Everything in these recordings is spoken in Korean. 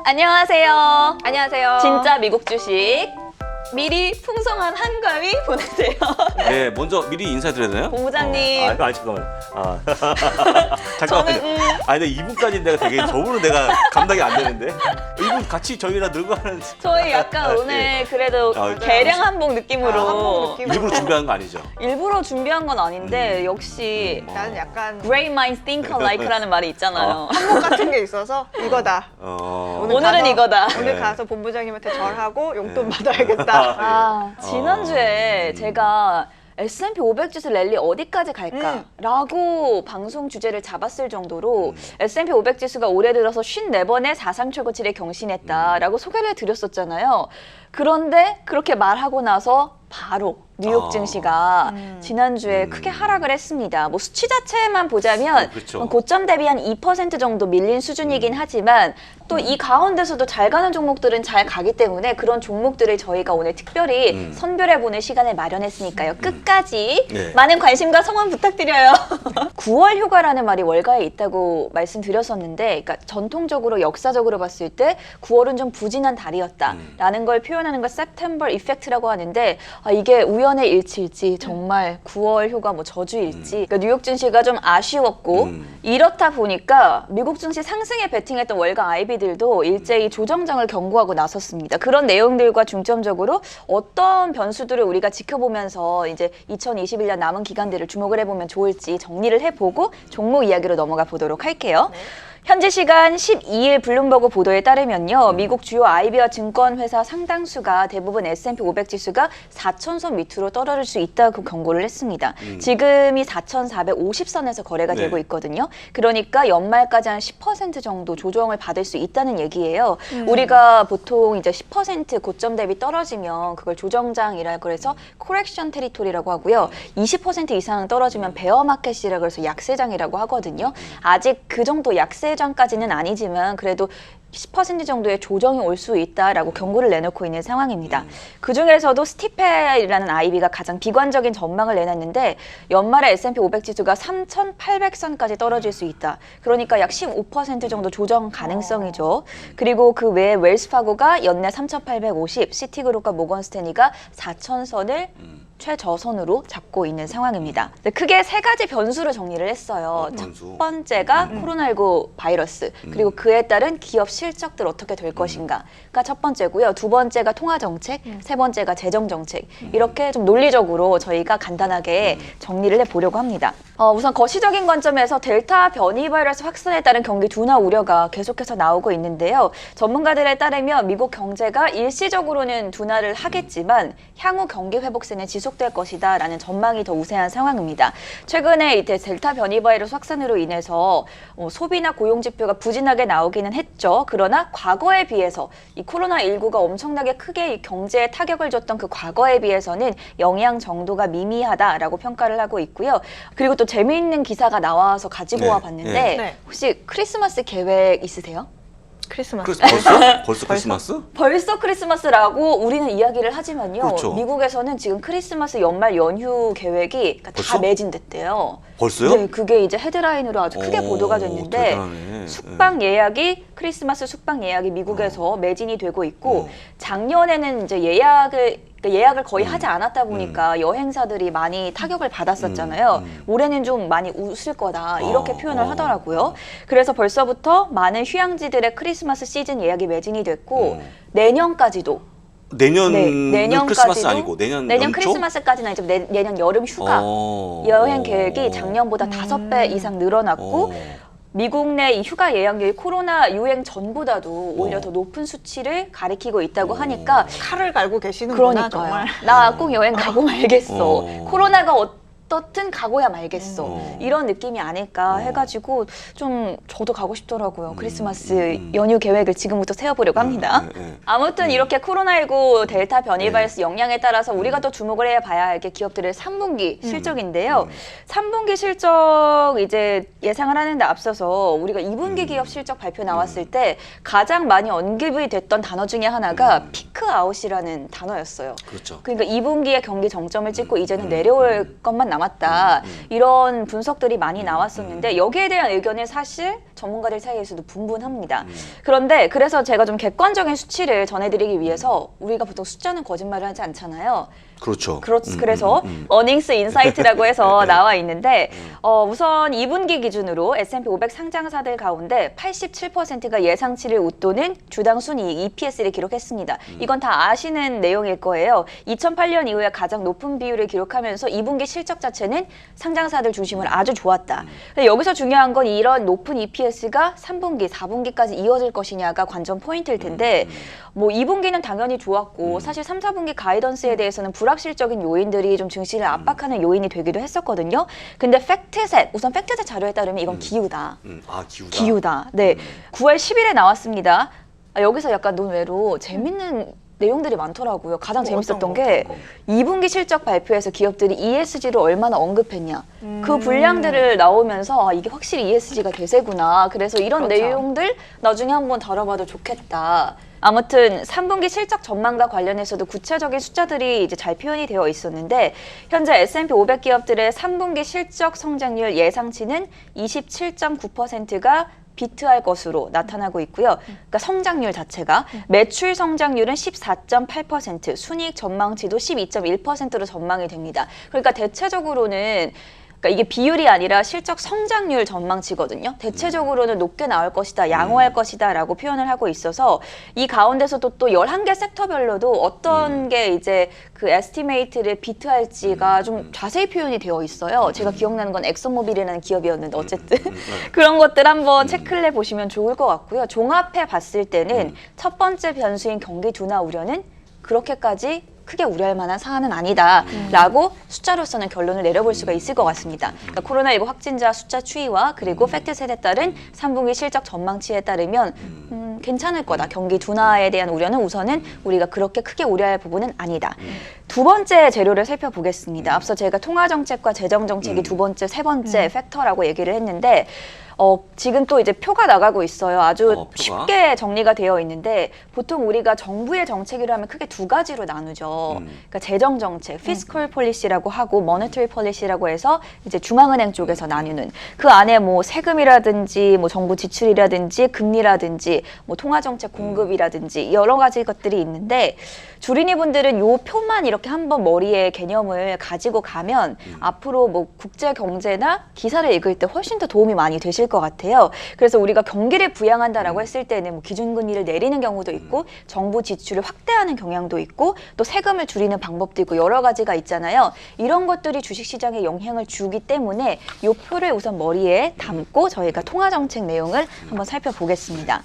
안녕하세요. 안녕하세요. 진짜 미국 주식 미리 풍성한 한가위 보내세요. 네, 먼저 미리 인사드려야 되나요? 본부장님. 잠깐만. 잠깐만요. 근데 이분까지 내가 되게 저분은 내가 감당이 안 되는데 이분 같이 저희랑 늙어가는. 저희 약간 오늘 그래도 개량 한복 느낌으로 한복 느낌. 일부러 준비한 거 아니죠? 일부러 준비한 건 아닌데 역시 나는 약간 Great minds think alike라는 말이 있잖아요. 한복 같은 게 있어서 이거다. 오늘은 가서- 이거다. 오늘 네. 가서 본부장님한테 절하고 용돈 받아야겠다. 아, 지난주에 제가 S&P 500 지수 랠리 어디까지 갈까라고 방송 주제를 잡았을 정도로 S&P 500 지수가 올해 들어서 54번의 사상 최고치를 경신했다라고 소개를 드렸었잖아요. 그런데 그렇게 말하고 나서 바로 뉴욕 증시가 지난주에 크게 하락을 했습니다. 뭐 수치 자체만 보자면 그렇죠. 고점 대비 한 2% 정도 밀린 수준이긴 하지만 또 이 가운데서도 잘 가는 종목들은 잘 가기 때문에 그런 종목들을 저희가 오늘 특별히 선별해보는 시간을 마련했으니까요. 끝까지 네. 많은 관심과 성원 부탁드려요. 9월 휴가라는 말이 월가에 있다고 말씀드렸었는데 그러니까 전통적으로 역사적으로 봤을 때 9월은 좀 부진한 달이었다라는 걸 표현하는 걸 September Effect라고 하는데 이게 우연의 일치일지 정말 9월 휴가 뭐 저주일지 그러니까 뉴욕 증시가 좀 아쉬웠고 이렇다 보니까 미국 증시 상승에 베팅했던 월가 IB들도 일제히 조정장을 경고하고 나섰습니다. 그런 내용들과 중점적으로 어떤 변수들을 우리가 지켜보면서 이제 2021년 남은 기간들을 주목을 해보면 좋을지 정리를 해보고 종목 이야기로 넘어가 보도록 할게요. 현지 시간 12일 블룸버그 보도에 따르면요. 미국 주요 IB와 증권회사 상당수가 대부분 S&P 500 지수가 4,000선 밑으로 떨어질 수 있다고 경고를 했습니다. 지금이 4,450선에서 거래가 네. 되고 있거든요. 그러니까 연말까지 한 10% 정도 조정을 받을 수 있다는 얘기예요. 우리가 보통 이제 10% 고점 대비 떨어지면 그걸 조정장이라고 해서 코렉션 테리토리라고 하고요. 20% 이상 떨어지면 베어 마켓이라고 해서 약세장이라고 하거든요. 아직 그 정도 약세장까지는 아니지만 그래도 10% 정도의 조정이 올 수 있다라고 경고를 내놓고 있는 상황입니다. 그중에서도 스티페이라는 IB가 가장 비관적인 전망을 내놨는데 연말에 S&P 500 지수가 3,800선까지 떨어질 수 있다. 그러니까 약 15% 정도 조정 가능성이죠. 그리고 그 외에 웰스파고가 연내 3,850, 시티그룹과 모건스탠리가 4,000선을 최저선으로 잡고 있는 상황입니다. 크게 세 가지 변수로 정리를 했어요. 변수? 첫 번째가 코로나19 바이러스, 그리고 그에 따른 기업 실적들 어떻게 될 것인가가 첫 번째고요. 두 번째가 통화정책, 세 번째가 재정정책. 이렇게 좀 논리적으로 저희가 간단하게 정리를 해보려고 합니다. 우선 거시적인 관점에서 델타 변이 바이러스 확산에 따른 경기 둔화 우려가 계속해서 나오고 있는데요. 전문가들에 따르면 미국 경제가 일시적으로는 둔화를 하겠지만 향후 경기 회복세는 지속될 것이다 라는 전망이 더 우세한 상황입니다. 최근에 이제 델타 변이 바이러스 확산으로 인해서 소비나 고용 지표가 부진하게 나오기는 했죠. 그러나 과거에 비해서 이 코로나19가 엄청나게 크게 이 경제에 타격을 줬던 그 과거에 비해서는 영향 정도가 미미하다라고 평가를 하고 있고요. 그리고 또 재미있는 기사가 나와서 가지고 네, 와봤는데 네. 혹시 크리스마스 계획 있으세요? 크리스마스. 벌써 크리스마스? 벌써 크리스마스라고 우리는 이야기를 하지만요. 그렇죠. 미국에서는 지금 크리스마스 연말 연휴 계획이 다 벌써? 매진됐대요. 벌써요? 네, 그게 이제 헤드라인으로 아주 크게 보도가 됐는데 대단하네. 숙박 예약이 크리스마스 숙박 예약이 미국에서 매진이 되고 있고 작년에는 이제 예약을 거의 하지 않았다 보니까 여행사들이 많이 타격을 받았었잖아요. 올해는 좀 많이 웃을 거다 이렇게 표현을 하더라고요. 그래서 벌써부터 많은 휴양지들의 크리스마스 시즌 예약이 매진이 됐고 내년까지도 내년은 크리스마스 아니고 내년 연초? 크리스마스까지는 이제 내년 여름 휴가 여행 계획이 작년보다 5배 이상 늘어났고 미국 내 이 휴가 예약률이 코로나 유행 전보다도 오히려 더 높은 수치를 가리키고 있다고 하니까 칼을 갈고 계시는구나 그러니까요. 정말. 나 꼭 여행 가고 말겠어. 어. 코로나가 어떻든 가고야 말겠어. 이런 느낌이 아닐까 해가지고 좀 저도 가고 싶더라고요. 크리스마스 연휴 계획을 지금부터 세워보려고 합니다. 아무튼 이렇게 코로나19 델타 변이 바이러스 영향에 따라서 우리가 또 주목을 해봐야 할 게 기업들의 3분기 실적인데요. 3분기 실적 이제 예상을 하는데 앞서서 우리가 2분기 기업 실적 발표 나왔을 때 가장 많이 언급이 됐던 단어 중에 하나가 피크아웃이라는 단어였어요. 그렇죠. 그러니까 2분기에 경기 정점을 찍고 이제는 내려올 것만 남았다. 이런 분석들이 많이 나왔었는데 여기에 대한 의견은 사실 전문가들 사이에서도 분분합니다. 그런데 그래서 제가 좀 객관적인 수치를 전해드리기 위해서 우리가 보통 숫자는 거짓말을 하지 않잖아요. 그렇죠. 그래서 어닝스 인사이트라고 해서 나와 있는데 우선 2분기 기준으로 S&P 500 상장사들 가운데 87%가 예상치를 웃도는 주당 순이익 EPS를 기록했습니다. 이건 다 아시는 내용일 거예요. 2008년 이후에 가장 높은 비율을 기록하면서 2분기 실적 자체는 상장사들 중심으로 아주 좋았다. 근데 여기서 중요한 건 이런 높은 EPS가 3분기, 4분기까지 이어질 것이냐가 관전 포인트일 텐데 뭐 2분기는 당연히 좋았고 사실 3, 4분기 가이던스에 대해서는 불확실적인 요인들이 좀 증시를 압박하는 요인이 되기도 했었거든요. 근데 팩트셋, 우선 팩트셋 자료에 따르면 이건 기우다. 기우다. 기우다. 네. 9월 10일에 나왔습니다. 여기서 약간 논외로 재밌는 내용들이 많더라고요. 가장 재밌었던 게 2분기 실적 발표에서 기업들이 ESG를 얼마나 언급했냐. 그 분량들을 나오면서 이게 확실히 ESG가 대세구나. 그래서 이런 그렇죠. 내용들 나중에 한번 다뤄봐도 좋겠다. 아무튼 3분기 실적 전망과 관련해서도 구체적인 숫자들이 이제 잘 표현이 되어 있었는데 현재 S&P 500 기업들의 3분기 실적 성장률 예상치는 27.9%가 비트할 것으로 나타나고 있고요. 그러니까 성장률 자체가 매출 성장률은 14.8%, 순이익 전망치도 12.1%로 전망이 됩니다. 그러니까 대체적으로는 그러니까 이게 비율이 아니라 실적 성장률 전망치거든요. 대체적으로는 높게 나올 것이다, 양호할 것이다 라고 표현을 하고 있어서 이 가운데서도 또 11개 섹터별로도 어떤 게 이제 그 에스티메이트를 비트할지가 좀 자세히 표현이 되어 있어요. 제가 기억나는 건 엑소모빌이라는 기업이었는데 어쨌든 그런 것들 한번 체크를 해보시면 좋을 것 같고요. 종합해 봤을 때는 첫 번째 변수인 경기 둔화 우려는 그렇게까지 크게 우려할 만한 사안은 아니다라고 숫자로서는 결론을 내려볼 수가 있을 것 같습니다. 그러니까 코로나19 확진자 숫자 추이와 그리고 팩트셋에 따른 3분기 실적 전망치에 따르면 괜찮을 거다. 경기 둔화에 대한 우려는 우선은 우리가 그렇게 크게 우려할 부분은 아니다. 두 번째 재료를 살펴보겠습니다. 앞서 제가 통화정책과 재정정책이 두 번째, 세 번째 팩터라고 얘기를 했는데 지금 또 이제 표가 나가고 있어요. 아주 표가? 쉽게 정리가 되어 있는데 보통 우리가 정부의 정책이라 하면 크게 두 가지로 나누죠. 그러니까 재정 정책, fiscal policy라고 하고 monetary policy라고 해서 이제 중앙은행 쪽에서 나누는 그 안에 뭐 세금이라든지 뭐 정부 지출이라든지 금리라든지 뭐 통화 정책 공급이라든지 여러 가지 것들이 있는데 주린이 분들은 요 표만 이렇게 한번 머리에 개념을 가지고 가면 앞으로 뭐 국제 경제나 기사를 읽을 때 훨씬 더 도움이 많이 되실 것 같아요. 그래서 우리가 경기를 부양한다라고 했을 때는 뭐 기준금리를 내리는 경우도 있고 정부 지출을 확대하는 경향도 있고 또 세금을 줄이는 방법도 있고 여러 가지가 있잖아요. 이런 것들이 주식시장에 영향을 주기 때문에 이 표를 우선 머리에 담고 저희가 통화정책 내용을 한번 살펴보겠습니다.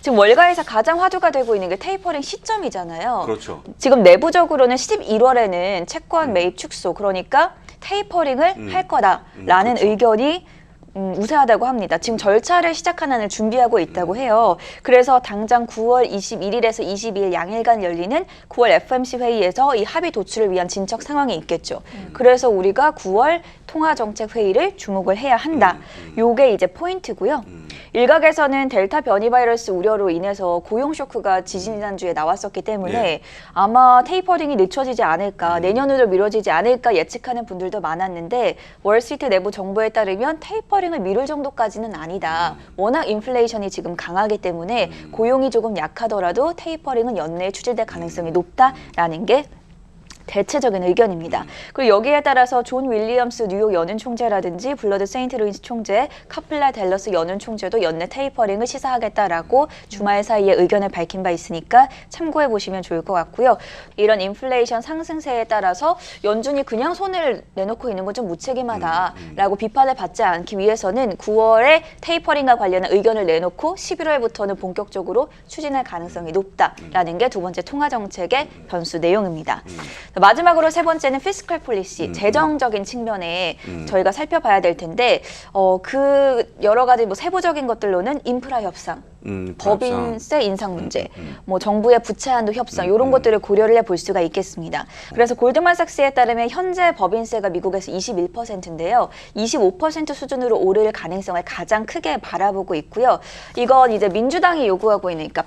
지금 월가에서 가장 화두가 되고 있는 게 테이퍼링 시점이잖아요. 그렇죠. 지금 내부적으로는 11월에는 채권 매입 축소 그러니까 테이퍼링을 할 거다라는 그렇죠. 의견이 우세하다고 합니다. 지금 절차를 시작하는 준비하고 있다고 해요. 그래서 당장 9월 21일에서 22일 양일간 열리는 9월 FOMC 회의에서 이 합의 도출을 위한 진척 상황이 있겠죠. 그래서 우리가 9월 통화정책 회의를 주목을 해야 한다. 요게 이제 포인트고요. 일각에서는 델타 변이 바이러스 우려로 인해서 고용 쇼크가 지지난주에 나왔었기 때문에 아마 테이퍼링이 늦춰지지 않을까, 내년으로 미뤄지지 않을까 예측하는 분들도 많았는데 월스트리트 내부 정보에 따르면 테이퍼링을 미룰 정도까지는 아니다. 워낙 인플레이션이 지금 강하기 때문에 고용이 조금 약하더라도 테이퍼링은 연내에 추진될 가능성이 높다라는 게 대체적인 의견입니다. 그리고 여기에 따라서 존 윌리엄스 뉴욕 연은 총재라든지 블러드 세인트루이스 총재, 카플라 댈러스 연은 총재도 연내 테이퍼링을 시사하겠다라고 주말 사이에 의견을 밝힌 바 있으니까 참고해 보시면 좋을 것 같고요. 이런 인플레이션 상승세에 따라서 연준이 그냥 손을 내놓고 있는 건 좀 무책임하다라고 비판을 받지 않기 위해서는 9월에 테이퍼링과 관련한 의견을 내놓고 11월부터는 본격적으로 추진할 가능성이 높다라는 게 두 번째 통화정책의 변수 내용입니다. 마지막으로 세 번째는 피스컬 폴리시, 재정적인 측면에 저희가 살펴봐야 될 텐데 그 여러 가지 뭐 세부적인 것들로는 인프라 협상, 법인세 인상 문제, 뭐 정부의 부채 한도 협상 이런 것들을 고려를 해볼 수가 있겠습니다. 그래서 골드만삭스에 따르면 현재 법인세가 미국에서 21%인데요. 25% 수준으로 오를 가능성을 가장 크게 바라보고 있고요. 이건 이제 민주당이 요구하고 있는, 그러니까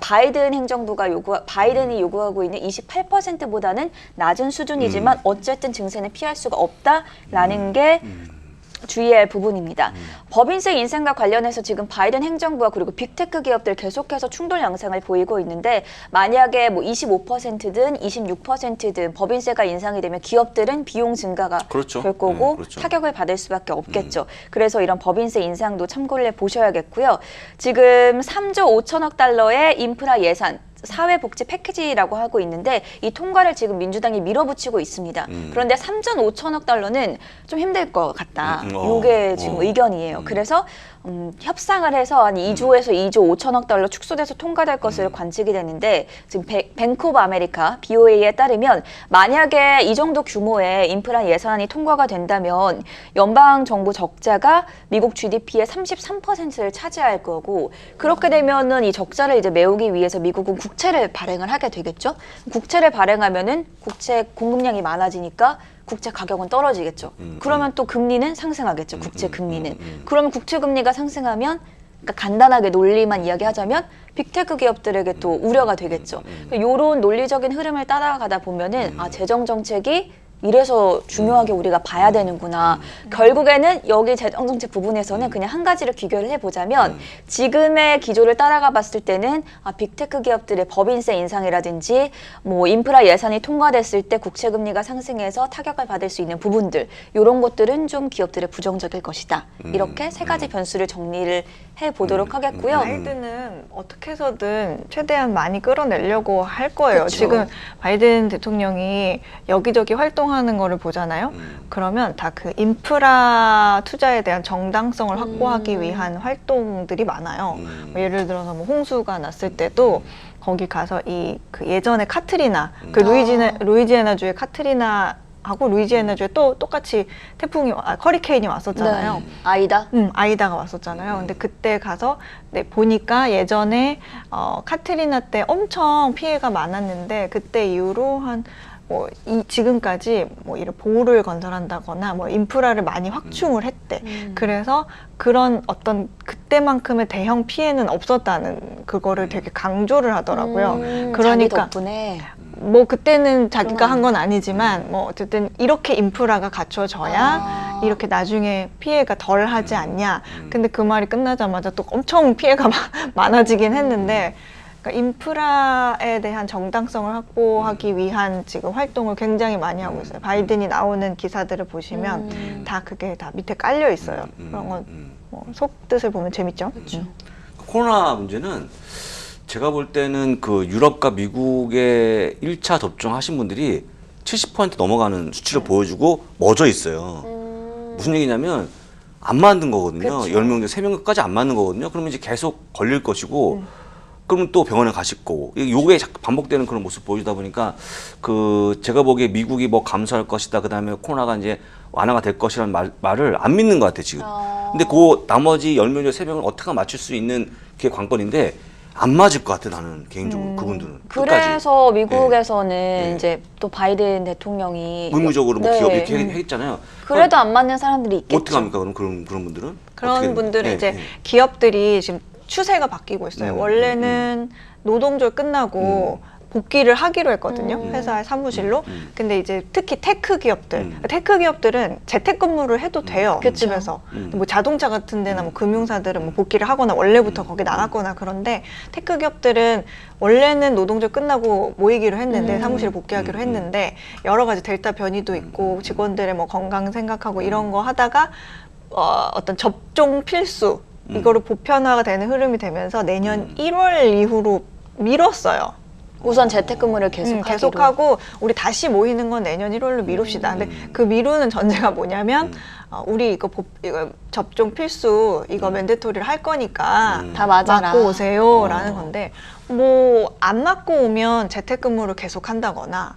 바이든이 요구하고 있는 28%보다는 낮은 수준이지만 어쨌든 증세는 피할 수가 없다라는 게 주의해야 할 부분입니다. 법인세 인상과 관련해서 지금 바이든 행정부와 그리고 빅테크 기업들 계속해서 충돌 양상을 보이고 있는데 만약에 뭐 25%든 26%든 법인세가 인상이 되면 기업들은 비용 증가가 그렇죠. 될 거고 그렇죠. 타격을 받을 수밖에 없겠죠. 그래서 이런 법인세 인상도 참고를 해보셔야겠고요. 지금 3조 5천억 달러의 인프라 예산 사회복지 패키지라고 하고 있는데 이 통과를 지금 민주당이 밀어붙이고 있습니다. 그런데 3조 5천억 달러는 좀 힘들 것 같다. 이게 지금 의견이에요. 그래서 협상을 해서 한 2조에서 2조 5천억 달러 축소돼서 통과될 것으로 관측이 되는데 지금 뱅크 오브 아메리카 BOA에 따르면 만약에 이 정도 규모의 인프라 예산이 통과가 된다면 연방 정부 적자가 미국 GDP의 33%를 차지할 거고 그렇게 되면은 이 적자를 이제 메우기 위해서 미국은 국채를 발행을 하게 되겠죠. 국채를 발행하면은 국채 공급량이 많아지니까 국채 가격은 떨어지겠죠. 그러면 또 금리는 상승하겠죠. 국채 금리는. 그러면 국채 금리가 상승하면 그러니까 간단하게 논리만 이야기하자면 빅테크 기업들에게 또 우려가 되겠죠. 이런 논리적인 흐름을 따라가다 보면은 아 재정 정책이 이래서 중요하게 우리가 봐야 되는구나. 결국에는 여기 재정정책 부분에서는 그냥 한 가지를 귀결을 해보자면 지금의 기조를 따라가 봤을 때는 아, 빅테크 기업들의 법인세 인상이라든지 뭐 인프라 예산이 통과됐을 때 국채금리가 상승해서 타격을 받을 수 있는 부분들 이런 것들은 좀 기업들의 부정적일 것이다. 이렇게 세 가지 변수를 정리를 해보도록 하겠고요. 바이든은 어떻게 해서든 최대한 많이 끌어내려고 할 거예요. 그쵸. 지금 바이든 대통령이 여기저기 활동하는 거를 보잖아요. 그러면 다 그 인프라 투자에 대한 정당성을 확보하기 위한 활동들이 많아요. 뭐 예를 들어서 뭐 홍수가 났을 때도 거기 가서 그 예전에 카트리나 그 루이지애나주의 카트리나 하고 루이지애나주에 또 똑같이 허리케인이 왔었잖아요. 네. 아이다. 아이다가 왔었잖아요. 근데 그때 가서 보니까 예전에 카트리나 때 엄청 피해가 많았는데 그때 이후로 지금까지 뭐 이런 보호를 건설한다거나 뭐 인프라를 많이 확충을 했대. 그래서 그런 어떤 그때만큼의 대형 피해는 없었다는 그거를 되게 강조를 하더라고요. 자기 덕분에. 뭐 그때는 자기가 한 건 아니지만 뭐 어쨌든 이렇게 인프라가 갖춰져야 이렇게 나중에 피해가 덜 하지 않냐. 근데 그 말이 끝나자마자 또 엄청 피해가 많아지긴 했는데 그러니까 인프라에 대한 정당성을 확보하기 위한 지금 활동을 굉장히 많이 하고 있어요. 바이든이 나오는 기사들을 보시면 다 그게 다 밑에 깔려 있어요. 그런 건 뭐 속뜻을 보면 재밌죠. 그렇죠. 코로나 문제는 제가 볼 때는 그 유럽과 미국의 1차 접종하신 분들이 70% 넘어가는 수치를 보여주고 멎어 있어요. 무슨 얘기냐면 안 맞는 거거든요. 그쵸. 10명 중에 3명까지 안 맞는 거거든요. 그러면 이제 계속 걸릴 것이고 그러면 또 병원에 가실 거고 요게 자꾸 반복되는 그런 모습 보여주다 보니까 제가 보기에 미국이 뭐 감소할 것이다. 그다음에 코로나가 이제 완화가 될 것이라는 말을 안 믿는 것 같아요, 지금. 근데 그 나머지 10명 중에 3명을 어떻게 맞출 수 있는 게 관건인데 안 맞을 것 같아, 나는 개인적으로 그분들은. 그래서 끝까지. 미국에서는 네. 이제 또 바이든 대통령이 의무적으로 뭐 네. 기업 이렇게 했잖아요. 그래도 안 맞는 사람들이 있겠죠. 어떻게 합니까, 그런 분들은? 그런 어떻게 분들은 네, 이제 네. 기업들이 지금 추세가 바뀌고 있어요. 원래는 노동절 끝나고 복귀를 하기로 했거든요. 회사의 사무실로. 근데 이제 특히 테크 기업들, 테크 기업들은 재택근무를 해도 돼요. 집에서. 뭐 자동차 같은 데나 뭐 금융사들은 뭐 복귀를 하거나 원래부터 거기 나갔거나 그런데 테크 기업들은 원래는 노동절 끝나고 모이기로 했는데 사무실에 복귀하기로 했는데 여러 가지 델타 변이도 있고 직원들의 뭐 건강 생각하고 이런 거 하다가 어떤 접종 필수 이거를 보편화가 되는 흐름이 되면서 내년 1월 이후로 미뤘어요. 우선 재택근무를 계속하고 우리 다시 모이는 건 내년 1월로 미룹시다. 근데 그 미루는 전제가 뭐냐면 우리 이거 접종 필수 이거 맨데토리를 할 거니까 다 맞아라. 맞고 오세요라는 건데 뭐 안 맞고 오면 재택근무를 계속 한다거나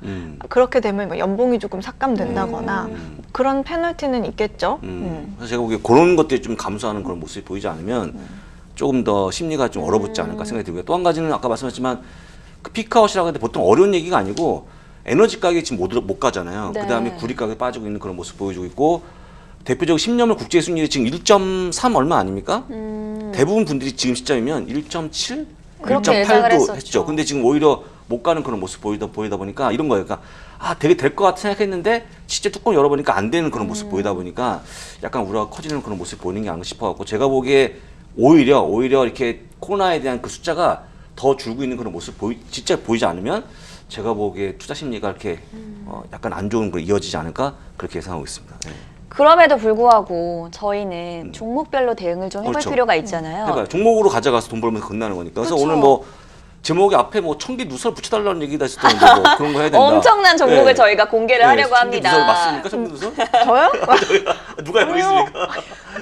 그렇게 되면 뭐 연봉이 조금 삭감된다거나 그런 페널티는 있겠죠. 그래서 제가 보기에 그런 것들이 좀 감소하는 그런 모습이 보이지 않으면 조금 더 심리가 좀 얼어붙지 않을까 생각이 들고요. 또 한 가지는 아까 말씀하셨지만 그 피크아웃이라고 하는데 보통 어려운 얘기가 아니고 에너지 가격이 지금 못 가잖아요. 네. 그다음에 구리 가격이 빠지고 있는 그런 모습 보여주고 있고 대표적으로 10년물 국제 수익률이 지금 1.3 얼마 아닙니까? 대부분 분들이 지금 시점이면 1.7 그렇게 예상을 1.8도 했었죠. 했죠. 근데 지금 오히려 못 가는 그런 모습 보이다 보니까 이런 거예요. 그러니까 되게 될 것 같아 생각했는데 진짜 뚜껑 열어보니까 안 되는 그런 모습 보이다 보니까 약간 우려가 커지는 그런 모습 보이는 게 아닌가 싶어갖고 제가 보기에 오히려 이렇게 코로나에 대한 그 숫자가 더 줄고 있는 그런 모습 진짜 보이지 않으면 제가 보기에 투자 심리가 이렇게 약간 안 좋은 걸 이어지지 않을까 그렇게 예상하고 있습니다. 네. 그럼에도 불구하고 저희는 종목별로 대응을 좀 해볼 그렇죠. 필요가 있잖아요. 해봐요. 종목으로 가져가서 돈 벌면서 끝나는 거니까. 그래서 그쵸. 오늘 뭐 제목에 앞에 뭐 청기 누설 붙여달라는 얘기다 했었는데 뭐 그런 거 해야 된다. 엄청난 종목을 네. 저희가 공개를 하려고 청기 합니다. 누설 맞습니까? 청기 누설? 저요? 누가 알고 있습니까?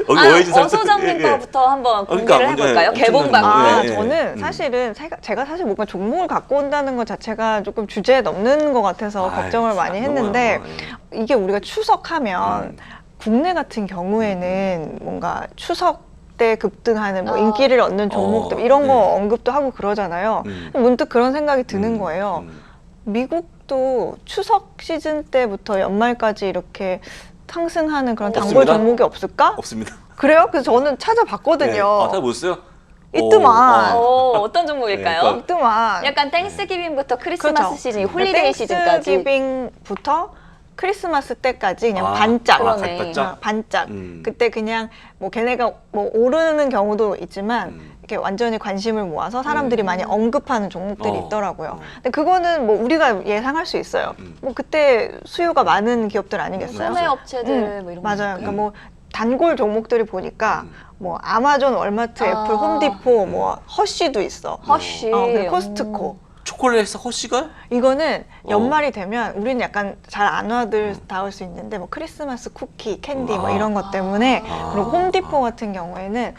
여기 오해진 사람. 어소장님 거부터 한번 그러니까 공개를 해볼까요? 엄청난 개봉 종목. 방송. 예, 예. 저는 사실은 제가 사실 뭔가 종목을 갖고 온다는 것 자체가 조금 주제에 넘는 것 같아서 걱정을 많이 했는데 이게 우리가 추석하면 국내 같은 경우에는 뭔가 추석 때 급등하는 뭐 인기를 얻는 종목들 이런 거 언급도 하고 그러잖아요. 문득 그런 생각이 드는 거예요. 미국도 추석 시즌 때부터 연말까지 이렇게 상승하는 그런 단골 없습니다. 종목이 없을까? 없습니다. 그래요? 그래서 저는 찾아봤거든요. 잘 보셨어요? 있더만. 어떤 종목일까요? 네, 있더만. 약간 땡스기빙부터 크리스마스 그렇죠. 시즌, 홀리데이 시즌까지. 땡스기빙부터 크리스마스 때까지 그냥 아, 반짝. 그러네. 반짝? 반짝. 그때 그냥 뭐 걔네가 뭐 오르는 경우도 있지만 이렇게 완전히 관심을 모아서 사람들이 많이 언급하는 종목들이 있더라고요. 근데 그거는 뭐 우리가 예상할 수 있어요. 뭐 그때 수요가 많은 기업들 아니겠어요? 소매 업체들 뭐 이런 거. 맞아요. 그러니까 뭐 단골 종목들이 보니까 뭐 아마존, 월마트, 애플, 홈디포, 뭐 허쉬도 있어. 허쉬. 그 코스트코. 초콜릿 허쉬가? 이거는 연말이 되면 우리는 약간 잘 안 와닿을 수 있는데 뭐 크리스마스 쿠키, 캔디 뭐 이런 것 때문에 그리고 홈디포 같은 경우에는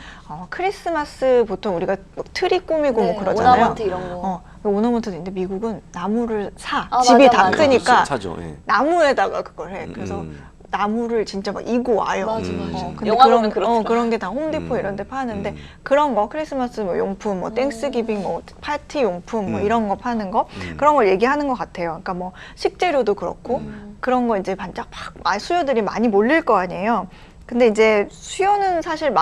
크리스마스 보통 우리가 뭐 트리 꾸미고 네, 뭐 그러잖아요. 오나먼트 이런 거. 오너먼트도 있는데 미국은 나무를 사. 아, 집이 맞아, 다 맞아. 크니까 사죠. 예. 나무에다가 그걸 해. 그래서 나무를 진짜 막 이고 와요. 맞아, 맞아. 근데 영화 그런, 보면 그렇더라. 그런 게 다 홈디포 이런 데 파는데 그런 거 크리스마스 뭐 용품, 뭐 땡스기빙, 뭐 파티 용품 뭐 이런 거 파는 거 그런 걸 얘기하는 것 같아요. 그러니까 뭐 식재료도 그렇고 그런 거 이제 반짝 막 수요들이 많이 몰릴 거 아니에요. 근데 이제 수요는 사실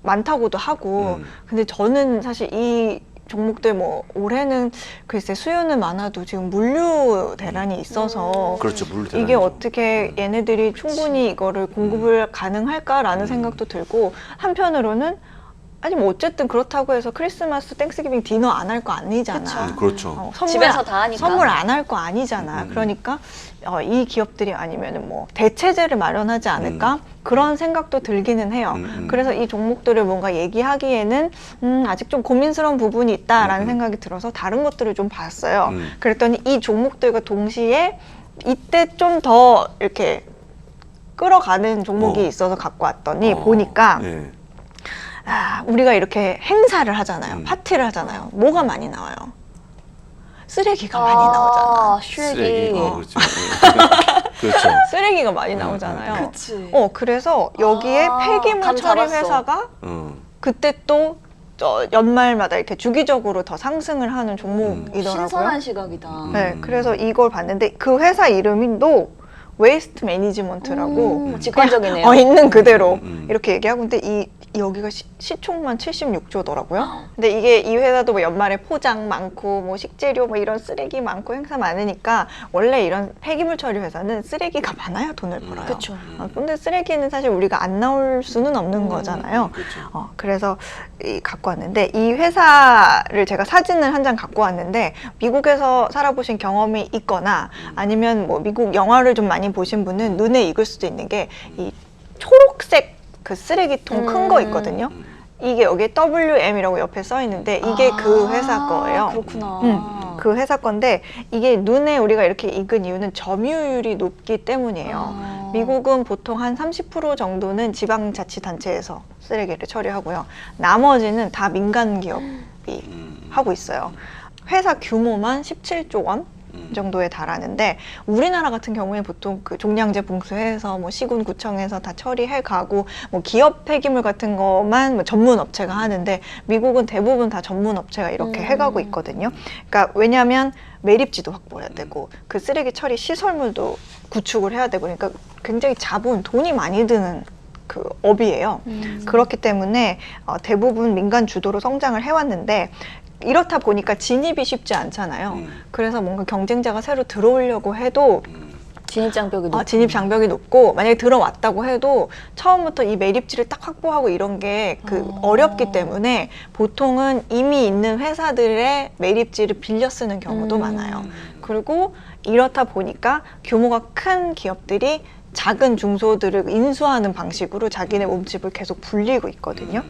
많다고도 하고 근데 저는 사실 이 종목들 뭐 올해는 글쎄 수요는 많아도 지금 물류 대란이 있어서 그렇죠. 물류 이게 대란이죠. 어떻게 얘네들이 충분히 이거를 공급을 가능할까라는 생각도 들고 한편으로는 아니 뭐 어쨌든 그렇다고 해서 크리스마스 땡스기빙 디너 안 할 거 아니잖아. 그렇죠. 집에서 다 하니까. 선물 안 할 거 아니잖아. 그러니까 이 기업들이 아니면은 뭐 대체제를 마련하지 않을까 그런 생각도 들기는 해요. 그래서 이 종목들을 뭔가 얘기하기에는 아직 좀 고민스러운 부분이 있다라는 생각이 들어서 다른 것들을 좀 봤어요. 그랬더니 이 종목들과 동시에 이때 좀 더 이렇게 끌어가는 종목이 있어서 갖고 왔더니 보니까 예. 우리가 이렇게 행사를 하잖아요. 파티를 하잖아요. 뭐가 많이 나와요? 쓰레기가 많이 나오잖아. 쓰레기. 그렇죠. 예. 그렇죠. 쓰레기가 많이 나오잖아요. 그치. 그래서 여기에 폐기물 감 처리 잡았어. 회사가 어. 그때 또 연말마다 이렇게 주기적으로 더 상승을 하는 종목이더라고요. 신선한 시각이다. 네, 그래서 이걸 봤는데 그 회사 이름이 또 웨이스트 매니지먼트라고 직관적이네요. 있는 그대로 이렇게 얘기하고 근데 여기가 시총만 76조더라고요. 근데 이게 이 회사도 뭐 연말에 포장 많고 뭐 식재료 뭐 이런 쓰레기 많고 행사 많으니까 원래 이런 폐기물 처리 회사는 쓰레기가 많아야 돈을 벌어요. 그쵸. 근데 쓰레기는 사실 우리가 안 나올 수는 없는 거잖아요. 그렇죠. 그래서 갖고 왔는데 이 회사를 제가 사진을 한 장 갖고 왔는데 미국에서 살아보신 경험이 있거나 아니면 뭐 미국 영화를 좀 많이 보신 분은 눈에 익을 수도 있는 게 이 초록색 그 쓰레기통 큰 거 있거든요. 이게 여기에 WM이라고 옆에 써 있는데 이게 그 회사 거예요. 그렇구나. 그 회사 건데 이게 눈에 우리가 이렇게 익은 이유는 점유율이 높기 때문이에요. 미국은 보통 한 30% 정도는 지방자치단체에서 쓰레기를 처리하고요. 나머지는 다 민간 기업이 하고 있어요. 회사 규모만 17조 원 정도에 달하는데 우리나라 같은 경우에 보통 그 종량제 봉수해서 뭐 시군구청에서 다 처리해 가고 뭐 기업 폐기물 같은 것만 뭐 전문 업체가 하는데 미국은 대부분 다 전문 업체가 이렇게 해가고 있거든요. 그러니까 왜냐하면 매립지도 확보해야 되고 그 쓰레기 처리 시설물도 구축을 해야 되고 그러니까 굉장히 돈이 많이 드는 그 업이에요. 그렇기 때문에 대부분 민간 주도로 성장을 해왔는데 이렇다 보니까 진입이 쉽지 않잖아요. 그래서 뭔가 경쟁자가 새로 들어오려고 해도 진입 장벽이 높고. 진입 장벽이 높고 만약에 들어왔다고 해도 처음부터 이 매립지를 딱 확보하고 이런 게 어렵기 때문에 보통은 이미 있는 회사들의 매립지를 빌려 쓰는 경우도 많아요. 그리고 이렇다 보니까 규모가 큰 기업들이 작은 중소들을 인수하는 방식으로 자기네 몸집을 계속 불리고 있거든요.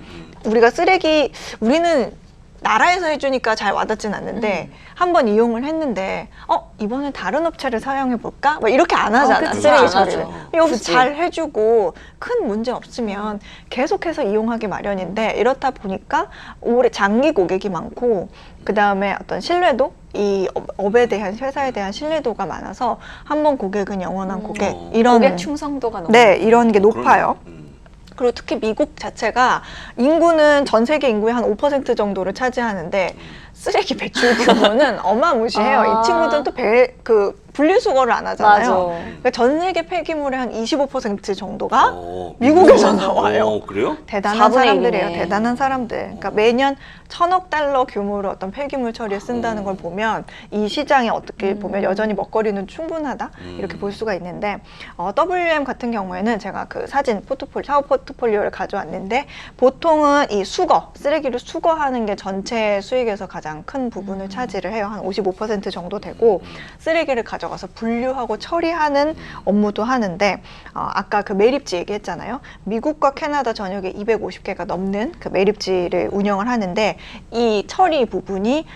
우리는 나라에서 해주니까 잘 와닿진 않는데 한번 이용을 했는데 이번엔 다른 업체를 사용해 볼까? 막 이렇게 안 하잖아. 그치, 쓰레기 안 처리를. 하죠. 여기서 굳이. 잘 해주고 큰 문제 없으면 계속해서 이용하기 마련인데 이렇다 보니까 오래 장기 고객이 많고 그 다음에 어떤 신뢰도 이 업에 대한 회사에 대한 신뢰도가 많아서 한 번 고객은 영원한 고객 이런 고객 충성도가 높은. 네 이런 게 높아요. 그러네. 그리고 특히 미국 자체가 인구는 전 세계 인구의 한 5% 정도를 차지하는데 쓰레기 배출 규모는 어마무시해요. 아. 이 친구들은 또 분리수거를 안 하잖아요. 맞아. 그러니까 전 세계 폐기물의 한 25% 정도가 어, 미국에서 나와요. 그래요? 대단한 4분의 사람들이에요. 1이네. 대단한 사람들. 그러니까 매년 1,000억 달러 규모로 어떤 폐기물 처리에 쓴다는 걸 보면 이 시장에 어떻게 보면 여전히 먹거리는 충분하다 이렇게 볼 수가 있는데 WM 같은 경우에는 제가 그 사진 사업 포트폴리오를 가져왔는데 보통은 이 쓰레기를 수거하는 게 전체 수익에서 가장 큰 부분을 차지를 해요. 한 55% 정도 되고 쓰레기를 가져가서 분류하고 처리하는 업무도 하는데 아까 그 매립지 얘기했잖아요. 미국과 캐나다 전역에 250개가 넘는 그 매립지를 운영을 하는데 이 처리 부분이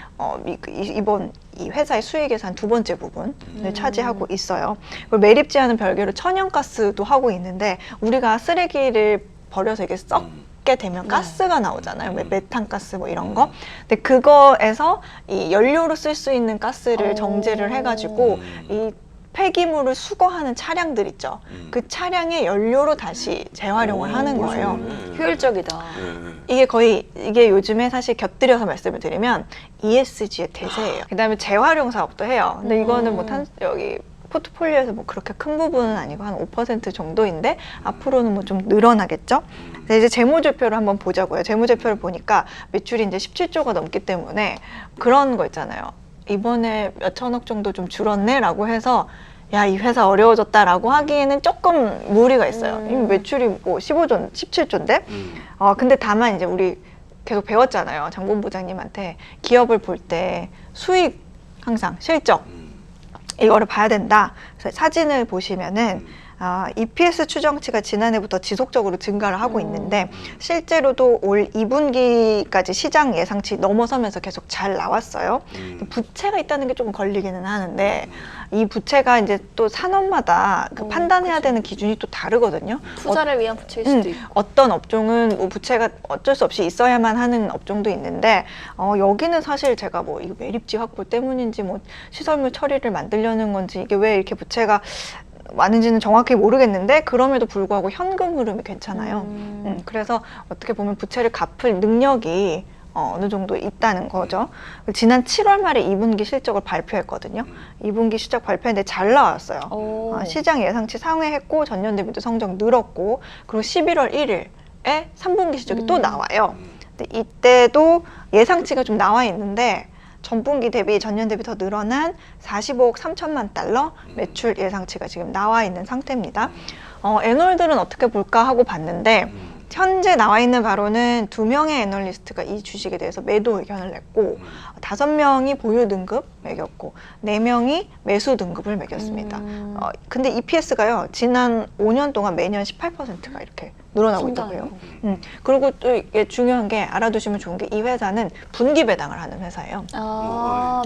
이번 이 회사의 수익에서 한 두 번째 부분을 차지하고 있어요. 그리고 매립지와는 별개로 천연가스도 하고 있는데 우리가 쓰레기를 버려서 이게 썩게 되면 가스가 나오잖아요. 메탄가스 뭐 이런 거. 근데 그거에서 이 연료로 쓸 수 있는 가스를 정제를 해가지고 이 폐기물을 수거하는 차량들 있죠. 그 차량의 연료로 다시 재활용을 하는 거예요. 효율적이다. 이게 요즘에 사실 곁들여서 말씀을 드리면 ESG의 대세예요. 그다음에 재활용 사업도 해요. 근데 이거는 뭐 여기 포트폴리오에서 뭐 그렇게 큰 부분은 아니고 한 5% 정도인데 앞으로는 뭐 좀 늘어나겠죠. 근데 이제 재무제표를 한번 보자고요. 재무제표를 보니까 매출이 이제 17조가 넘기 때문에 그런 거 있잖아요. 이번에 몇 천억 정도 좀 줄었네라고 해서 야, 이 회사 어려워졌다라고 하기에는 조금 무리가 있어요. 이미 매출이 뭐 17조인데. 근데 다만 이제 우리 계속 배웠잖아요. 장본부장님한테 기업을 볼 때 수익 항상 실적 이거를 봐야 된다. 그래서 사진을 보시면은 EPS 추정치가 지난해부터 지속적으로 증가를 하고 있는데 실제로도 올 2분기까지 시장 예상치 넘어서면서 계속 잘 나왔어요. 부채가 있다는 게 조금 걸리기는 하는데 이 부채가 이제 또 산업마다 그 판단해야 되는 기준이 또 다르거든요. 투자를 위한 부채일 수도 있고. 어떤 업종은 뭐 부채가 어쩔 수 없이 있어야만 하는 업종도 있는데 여기는 사실 제가 뭐 이거 매립지 확보 때문인지 뭐 시설물 처리를 만들려는 건지 이게 왜 이렇게 부채가 많은지는 정확히 모르겠는데 그럼에도 불구하고 현금 흐름이 괜찮아요. 그래서 어떻게 보면 부채를 갚을 능력이 어느 정도 있다는 거죠. 지난 7월 말에 2분기 실적을 발표했거든요. 2분기 실적 발표했는데 잘 나왔어요. 시장 예상치 상회했고 전년 대비도 성적 늘었고 그리고 11월 1일에 3분기 실적이 또 나와요. 근데 이때도 예상치가 좀 나와 있는데 전분기 대비 전년 대비 더 늘어난 45억 3천만 달러 매출 예상치가 지금 나와 있는 상태입니다. 애널들은 어떻게 볼까 하고 봤는데 현재 나와 있는 바로는 2명의 애널리스트가 이 주식에 대해서 매도 의견을 냈고 5명이 보유 등급 매겼고 4명이 매수 등급을 매겼습니다. 근데 EPS가요 지난 5년 동안 매년 18%가 이렇게 늘어나고 있다고요. 그리고 또 이게 중요한 게 알아두시면 좋은 게 이 회사는 분기 배당을 하는 회사예요.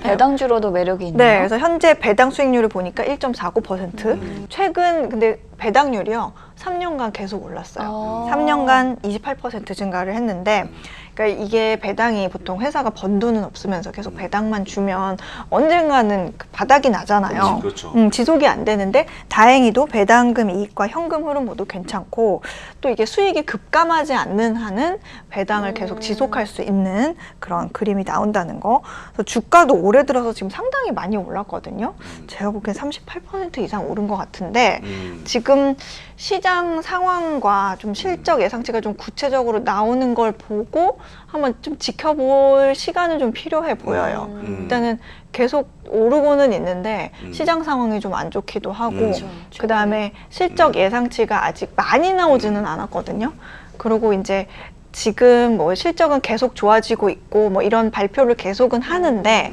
배당주로도 매력이 있네요. 네, 그래서 현재 배당 수익률을 보니까 1.49%. 최근 근데 배당률이요 3년간 계속 올랐어요. 3년간 28% 증가를 했는데 그러니까 이게 배당이 보통 회사가 번 돈은 없으면서 계속 배당만 주면 언젠가는 그 바닥이 나잖아요. 그렇죠. 지속이 안 되는데 다행히도 배당금 이익과 현금 흐름 모두 괜찮고 또 이게 수익이 급감하지 않는 한은 배당을 계속 지속할 수 있는 그런 그림이 나온다는 거. 그래서 주가도 올해 들어서 지금 상당히 많이 올랐거든요. 제가 보기엔 38% 이상 오른 것 같은데 지금 시장 상황과 좀 실적 예상치가 좀 구체적으로 나오는 걸 보고 한번 좀 지켜볼 시간은 좀 필요해 보여요. 일단은 계속 오르고는 있는데 시장 상황이 좀 안 좋기도 하고 그렇죠. 그다음에 실적 예상치가 아직 많이 나오지는 않았거든요. 그리고 이제 지금 뭐 실적은 계속 좋아지고 있고 뭐 이런 발표를 계속은 하는데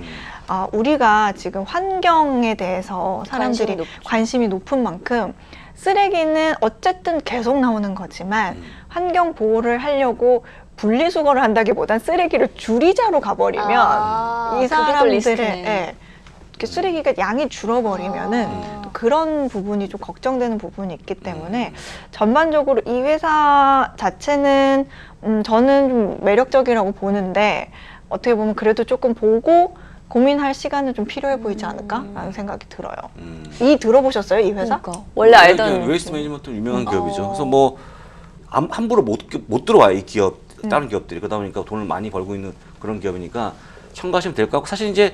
우리가 지금 환경에 대해서 사람들이 관심이 높은 만큼 쓰레기는 어쨌든 계속 나오는 거지만 환경 보호를 하려고 분리수거를 한다기보단 쓰레기를 줄이자로 가버리면 이 사람들의 이렇게 쓰레기가 양이 줄어버리면은 또 그런 부분이 좀 걱정되는 부분이 있기 때문에 전반적으로 이 회사 자체는 저는 좀 매력적이라고 보는데 어떻게 보면 그래도 조금 보고 고민할 시간은 좀 필요해 보이지 않을까라는 생각이 들어요. 이 들어보셨어요, 이 회사? 그러니까. 원래 알던 웨이스트 매니지먼트 유명한 기업이죠. 그래서 뭐 함부로 못 들어와요, 이 기업. 다른 기업들이. 그러다 보니까 돈을 많이 벌고 있는 그런 기업이니까 참고하시면 될 것 같고, 사실 이제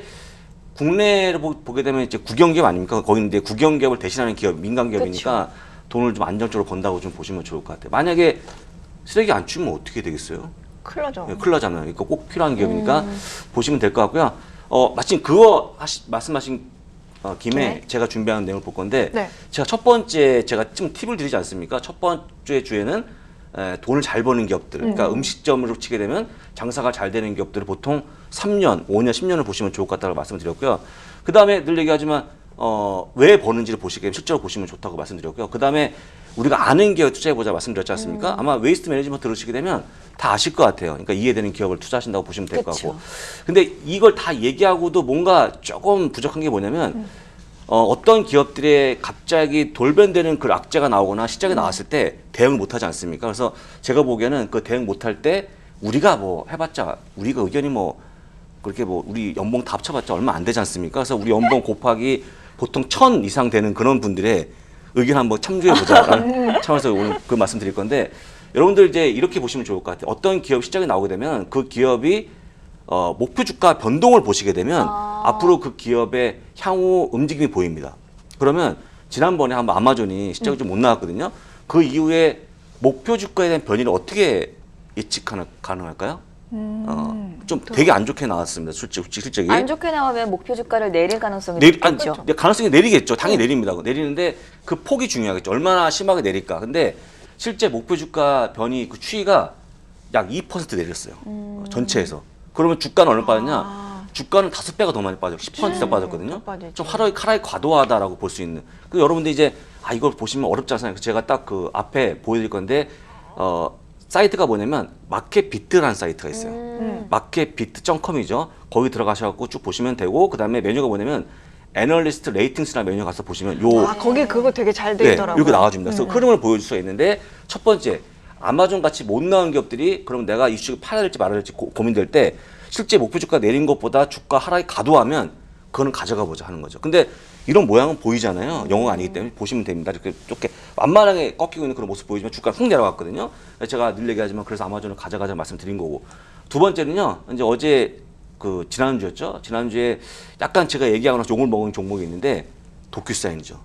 국내를 보게 되면 이제 국영기업 아닙니까? 거기는 이제 국영기업을 대신하는 기업, 민간 기업이니까 돈을 좀 안정적으로 번다고 좀 보시면 좋을 것 같아요. 만약에 쓰레기 안 치우면 어떻게 되겠어요? 큰일 나죠. 네, 큰일 나잖아요. 그러니까 꼭 필요한 기업이니까 보시면 될 것 같고요. 마침 그거 말씀하신 김에 제가 준비한 내용을 볼 건데, 제가 첫 번째 제가 좀 팁을 드리지 않습니까? 첫 번째 주에는 돈을 잘 버는 기업들, 그러니까 음식점으로 치게 되면 장사가 잘 되는 기업들을 보통 3년, 5년, 10년을 보시면 좋을 것 같다고 말씀을 드렸고요. 그 다음에 늘 얘기하지만 왜 버는지를 보시게 되면 실제로 보시면 좋다고 말씀드렸고요. 그 다음에 우리가 아는 기업에 투자해보자 말씀드렸지 않습니까? 아마 웨이스트 매니지먼트 들으시게 되면 다 아실 것 같아요. 그러니까 이해되는 기업을 투자하신다고 보시면 될 것 같고. 근데 이걸 다 얘기하고도 뭔가 조금 부족한 게 뭐냐면 어떤 기업들의 갑자기 돌변되는 그 악재가 나오거나 시장에 나왔을 때 대응을 못하지 않습니까? 그래서 제가 보기에는 그 대응 못할 때 우리가 뭐 해봤자 우리가 의견이 뭐 그렇게 뭐 우리 연봉 다 합쳐봤자 얼마 안 되지 않습니까? 그래서 우리 연봉 곱하기 보통 1000 이상 되는 그런 분들의 의견 한번 참조해보자라는 차원에서 오늘 그 말씀 드릴 건데, 여러분들 이제 이렇게 보시면 좋을 것 같아요. 어떤 기업 시장에 나오게 되면 그 기업이 목표 주가 변동을 보시게 되면 앞으로 그 기업의 향후 움직임이 보입니다. 그러면 지난번에 한번 아마존이 시장이 좀 못 나왔거든요. 그 이후에 목표 주가에 대한 변이를 어떻게 예측 가능할까요? 좀 되게 안 좋게 나왔습니다. 실적이. 안 좋게 나오면 목표 주가를 내릴 가능성이 높겠죠. 가능성이 내리겠죠. 당연히 내립니다. 내리는데 그 폭이 중요하겠죠. 얼마나 심하게 내릴까. 근데 실제 목표 주가 변이 그 추이가 약 2% 내렸어요. 전체에서. 그러면 주가는 얼마 빠졌냐? 주가는 5배가 더 많이 빠졌고 10% 이상 빠졌거든요. 좀 하루에 과도하다라고 볼 수 있는. 그 여러분들 이제 이걸 보시면 어렵지 않아요. 제가 딱 그 앞에 보여드릴 건데 사이트가 뭐냐면 마켓비트라는 사이트가 있어요. 마켓비트.com이죠. 거기 들어가셔갖고 쭉 보시면 되고, 그 다음에 메뉴가 뭐냐면 애널리스트 레이팅스라는 메뉴 가서 보시면 거기 그거 되게 잘 돼 있더라고요. 이렇게 나와줍니다. 그래서 흐름을 보여줄 수가 있는데, 첫 번째 아마존 같이 못 나온 기업들이 그럼 내가 이 주식을 팔아야 될지 말아야 될지 고민될 때 실제 목표 주가 내린 것보다 주가 하락이 과도하면 그거는 가져가 보자 하는 거죠. 근데 이런 모양은 보이잖아요. 영어가 아니기 때문에 보시면 됩니다. 이렇게 완만하게 꺾이고 있는 그런 모습 보이지만 주가가 훅 내려갔거든요. 제가 늘 얘기하지만 그래서 아마존을 가져가자 말씀드린 거고, 두 번째는요. 이제 어제 그 지난주였죠. 지난주에 약간 제가 얘기하거나 욕을 먹은 종목이 있는데 도큐사인이죠.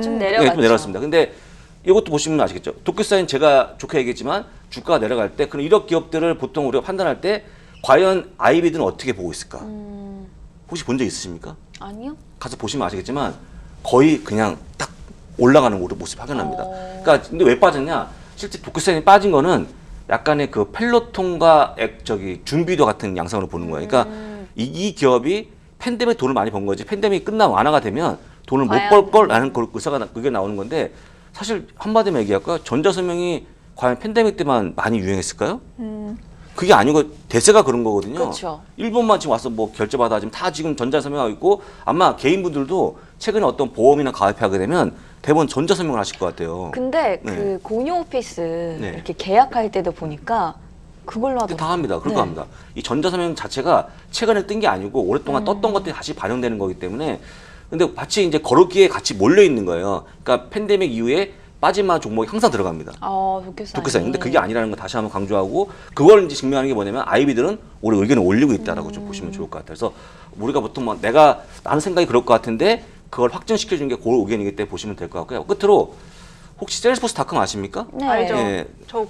좀 내려갔죠. 좀 내려갔습니다. 근데 이것도 보시면 아시겠죠. 도큐사인 제가 좋게 얘기했지만 주가가 내려갈 때 그럼 이런 기업들을 보통 우리가 판단할 때 과연 아이비드는 어떻게 보고 있을까? 혹시 본 적 있으십니까? 아니요. 가서 보시면 아시겠지만 거의 그냥 딱 올라가는 모습이 확연합니다. 그러니까 근데 왜 빠졌냐? 실제 도큐사인이 빠진 거는 약간의 그 펠로톤과 준비도 같은 양상으로 보는 거예요. 그러니까 이 기업이 팬데믹 돈을 많이 번 거지, 팬데믹이 끝나고 완화가 되면 돈을 못 벌 거라는 그게 나오는 건데, 사실 한마디로 얘기할까요? 전자서명이 과연 팬데믹 때만 많이 유행했을까요? 그게 아니고 대세가 그런 거거든요. 그렇죠. 일본만 지금 와서 뭐 결제받아 지금 다 지금 전자서명하고 있고, 아마 개인분들도 최근에 어떤 보험이나 가입하게 되면 대부분 전자서명을 하실 것 같아요. 근데 그 공유 오피스 이렇게 계약할 때도 보니까 그걸로 하더라고요. 다 합니다. 그런 네. 거 합니다. 이 전자서명 자체가 최근에 뜬 게 아니고 오랫동안 떴던 것들이 다시 반영되는 거기 때문에 근데 마치 이제 거르기에 같이 몰려 있는 거예요. 그러니까 팬데믹 이후에 빠진 만한 종목이 항상 들어갑니다. 좋겠어요. 좋겠어요. 근데 그게 아니라는 거 다시 한번 강조하고 그걸 이제 증명하는 게 뭐냐면 아이비들은 올해 의견을 올리고 있다라고 좀 보시면 좋을 것 같아요. 그래서 우리가 보통 뭐 나는 생각이 그럴 것 같은데 그걸 확정시켜 주는 게 그 의견이기 때문에 보시면 될 것 같고요. 끝으로 혹시 셀스포스닷컴 아십니까? 네. 알죠. 예. 저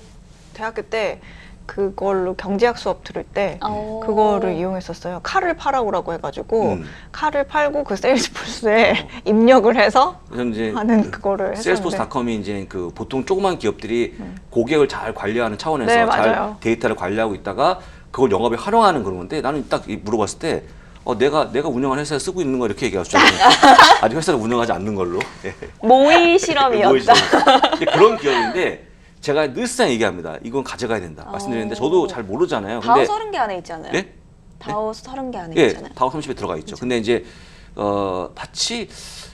대학교 때 그걸로 경제학 수업 들을 때 어. 그거를 이용했었어요. 칼을 팔아오라고 해가지고 음. 칼을 팔고 그 세일즈포스에 입력을 해서 그래서 이제 하는 그거를 했었는데 셀스포스닷컴이 이제 그 보통 조그만 기업들이 고객을 잘 관리하는 차원에서 네, 잘 맞아요. 데이터를 관리하고 있다가 그걸 영업에 활용하는 그런 건데 나는 딱 물어봤을 때 내가 운영하는 회사에 쓰고 있는 거 이렇게 얘기할 수 있어요. 아직 회사를 운영하지 않는 걸로. 예. 모의 실험이었다. 이제 그런 기업인데 제가 늘상 얘기합니다. 이건 가져가야 된다. 말씀드리는데 저도 잘 모르잖아요. 다우 근데 30개 안에 있잖아요. 예? 다우 30개 안에 예, 있잖아요. 다우 30에 들어가 있죠. 근데 이제 마치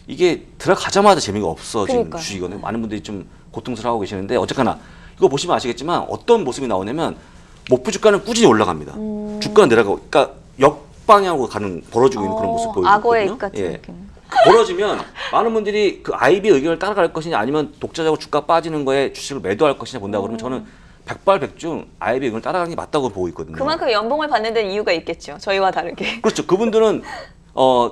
이게 들어가자마자 재미가 없어진 그러니까요. 주식이거든요. 많은 분들이 좀 고통스러워하고 계시는데 어쨌거나 이거 보시면 아시겠지만 어떤 모습이 나오냐면 목표 주가는 꾸준히 올라갑니다. 주가는 내려가고, 그러니까 역방향으로 벌어지고 있는 그런 모습 보여요. 악어의 입 같은 느낌. 벌어지면 많은 분들이 그 아이비 의견을 따라갈 것이냐 아니면 독자적으로 주가 빠지는 거에 주식을 매도할 것이냐 본다 그러면 저는 백발백중 아이비 의견을 따라가는 게 맞다고 보고 있거든요. 그만큼 연봉을 받는 데는 이유가 있겠죠. 저희와 다르게. 그렇죠. 그분들은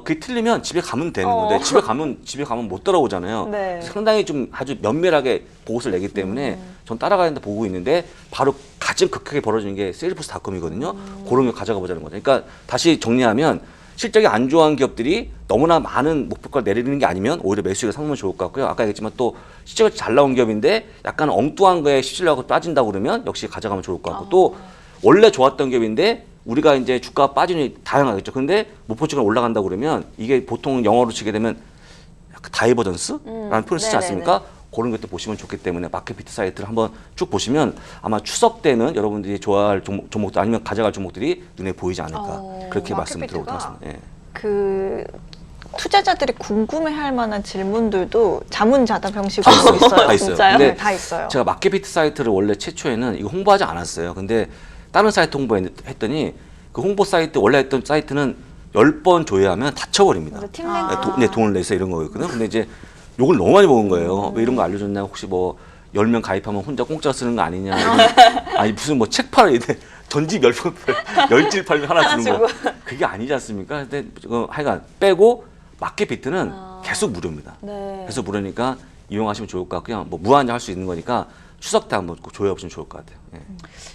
그게 틀리면 집에 가면 되는 건데 집에 가면 못 따라오잖아요. 네. 상당히 좀 아주 면밀하게 보고서를 내기 때문에 전 따라가야 된다 보고 있는데 바로 가장 극하게 벌어지는 게 세일즈포스닷컴이거든요. 그런 걸 가져가 보자는 거죠. 그러니까 다시 정리하면 실적이 안 좋아하는 기업들이 너무나 많은 목표가를 내리는 게 아니면 오히려 매수익을 삼으면 좋을 것 같고요. 아까 얘기했지만 또 실적이 잘 나온 기업인데 약간 엉뚱한 거에 실질적으로 빠진다고 그러면 역시 가져가면 좋을 것 같고 또 원래 좋았던 기업인데 우리가 이제 주가가 빠지니 다양하겠죠. 근데 목표치가 올라간다고 그러면 이게 보통 영어로 치게 되면 약간 다이버전스라는 표현을 쓰지 않습니까? 그런 것도 보시면 좋기 때문에 마켓피트 사이트를 한번 쭉 보시면 아마 추석 때는 여러분들이 좋아할 종목들 아니면 가져갈 종목들이 눈에 보이지 않을까 그렇게 말씀드리고 마켓피트가 있습니다. 예. 그 투자자들이 궁금해할 만한 질문들도 자문자답 형식으로 있어요. 다 있어요. 진짜요? 근데 네, 다 있어요. 제가 마켓피트 사이트를 원래 최초에는 이거 홍보하지 않았어요. 근데 다른 사이트 홍보했더니 그 홍보 사이트 원래 했던 사이트는 10번 조회하면 닫혀버립니다. 팀 랭크. 네, 돈을 내서 이런 거였거든요. 근데 이제 욕을 너무 많이 먹은 거예요. 왜 이런 거 알려줬냐? 혹시 뭐 10명 가입하면 혼자 공짜 쓰는 거 아니냐? 아니 무슨 뭐 책 팔아 전집 10권 10집 팔면 하나 주는 거. 그게 아니지 않습니까? 근데 하여간 빼고 마켓비트는 계속 무료입니다. 네. 계속 무료니까 이용하시면 좋을 것 같고요. 뭐 무한정 할 수 있는 거니까 추석 때 한번 꼭 조회해 보시면 좋을 것 같아요. 예.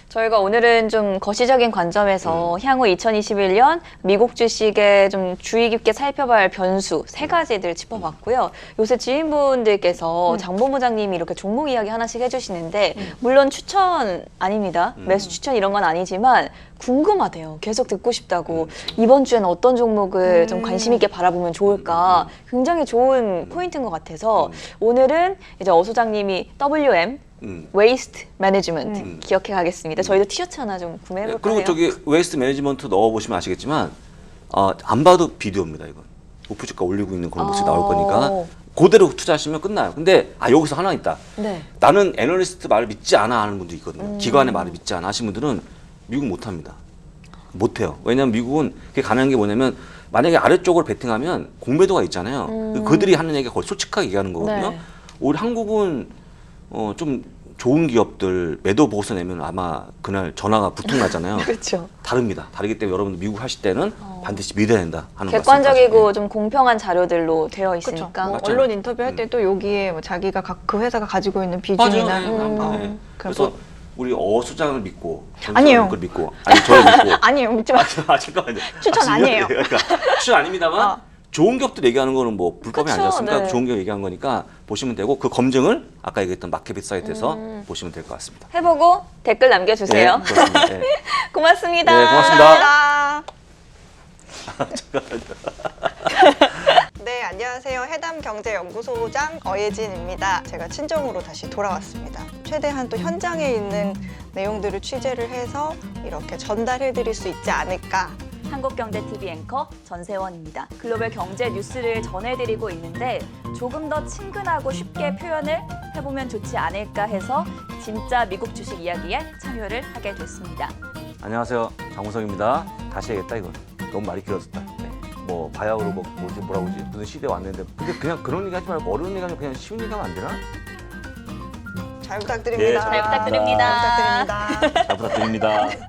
저희가 오늘은 좀 거시적인 관점에서 향후 2021년 미국 주식에 좀 주의 깊게 살펴봐야 할 변수 세 가지들 짚어봤고요. 요새 지인분들께서 장본부장님이 이렇게 종목 이야기 하나씩 해주시는데 물론 추천 아닙니다. 매수 추천 이런 건 아니지만 궁금하대요. 계속 듣고 싶다고. 이번 주에는 어떤 종목을 좀 관심 있게 바라보면 좋을까. 굉장히 좋은 포인트인 것 같아서 오늘은 이제 어 소장님이 WM 웨이스트 매니지먼트 기억해 가겠습니다. 저희도 티셔츠 하나 좀 구매해 볼까요? 그리고 저기 웨이스트 매니지먼트 넣어보시면 아시겠지만 안 봐도 비디오입니다. 이건 목표 주가 올리고 있는 그런 모습이 나올 거니까 그대로 투자하시면 끝나요. 근데 여기서 하나 있다. 네. 나는 애널리스트 말을 믿지 않아 하는 분도 있거든요. 기관의 말을 믿지 않아 하시는 분들은 미국 못합니다. 못해요. 왜냐하면 미국은 그게 가능한 게 뭐냐면 만약에 아래쪽으로 베팅하면 공매도가 있잖아요. 그들이 하는 얘기가 거의 솔직하게 얘기하는 거거든요. 네. 오히려 한국은 좀 좋은 기업들 매도 보고서 내면 아마 그날 전화가 부통나잖아요. 그렇죠. 다릅니다. 다르기 때문에 여러분들 미국 하실 때는 반드시 믿어야 된다 하는 객관적이고 말씀까지. 좀 공평한 자료들로 되어 그렇죠. 있으니까. 뭐 맞잖아요. 언론 인터뷰 할 때도 여기에 뭐 자기가 그 회사가 가지고 있는 비중이나 맞아요. 네. 그래서 우리 어 수장을 믿고 아니에요. 걸 믿고 아니 저를 믿고 아니에요, 믿지 마. 잠깐만요. 추천 지금 아니에요. 그러니까 추천 아닙니다만 좋은 기업들 얘기하는 거는 뭐 불법이 그쵸, 아니었습니까? 네. 좋은 기업 얘기한 거니까 보시면 되고 그 검증을 아까 얘기했던 마켓비트 사이트에서 보시면 될 것 같습니다. 해보고 댓글 남겨주세요. 네, 그렇습니다. 네. 고맙습니다. 네, 고맙습니다. 네, 안녕하세요. 해담경제연구소장 어예진입니다. 제가 친정으로 다시 돌아왔습니다. 최대한 또 현장에 있는 내용들을 취재를 해서 이렇게 전달해드릴 수 있지 않을까. 한국경제TV 앵커 전세원입니다. 글로벌 경제 뉴스를 전해드리고 있는데 조금 더 친근하고 쉽게 표현을 해보면 좋지 않을까 해서 진짜 미국 주식 이야기에 참여를 하게 됐습니다. 안녕하세요, 장우성입니다. 다시 해야겠다 이거. 너무 말이 길어졌다. 네. 뭐 바야흐로 뭐지 뭐라고 그러지 무슨 시대에 왔는데 근데 그냥 그런 얘기 하지 말고 어려운 얘기 하면 그냥 쉬운 얘기 하면 안 되나? 잘 부탁드립니다. 예, 잘 부탁드립니다. 잘 부탁드립니다. 잘 부탁드립니다.